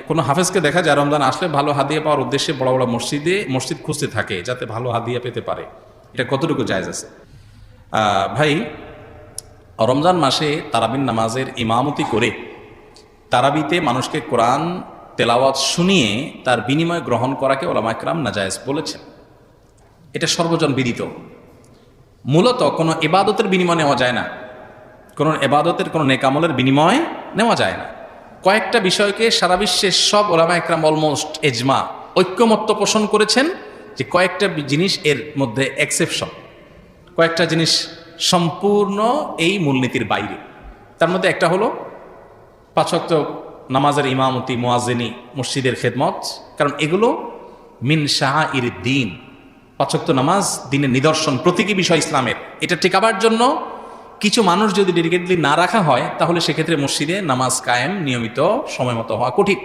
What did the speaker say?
কোনো হাফেজকে দেখা যায় রমজান আসলে ভালো হাদিয়া পাওয়ার উদ্দেশ্যে বড় বড় মসজিদ খুঁজতে থাকে যাতে ভালো হাদিয়া পেতে পারে। এটা কতটুকু জায়েজ আছে? ভাই, রমজান মাসে তারাবির নামাজের ইমামতি করে তারাবিতে মানুষকে কোরআন তেলাওয়াত শুনিয়ে তার বিনিময় গ্রহণ করাকে ওলামা ইকরাম নাজায়েজ বলেছেন। এটা সর্বজন বিদিত। মূলত কোনো ইবাদতের বিনিময় নেওয়া যায় না, কোনো ইবাদতের কোনো নেকামলের বিনিময় নেওয়া যায় না। কয়েকটা বিষয়কে সারা বিশ্বের সব ওলামা ইকরাম অলমোস্ট এজমা ঐক্যমত্য পোষণ করেছেন যে কয়েকটা জিনিস এর মধ্যে এক্সেপশন, কয়েকটা জিনিস সম্পূর্ণ এই মূলনীতির বাইরে। তার মধ্যে একটা হলো 5 ওয়াক্ত নামাজের ইমামতি, মুয়াজ্জিনি, মসজিদের খেদমত, কারণ এগুলো মিন শাআইর দ্বীন। 5 ওয়াক্ত নামাজ দিনের নিদর্শন, প্রতীকী বিষয় ইসলামের। এটা টিকাবার জন্য কিছু মানুষ যদি ডেডিকেটলি না রাখা হয় তাহলে সেক্ষেত্রে মসজিদে নামাজ কায়েম নিয়মিত সময় মতো হওয়া কঠিন।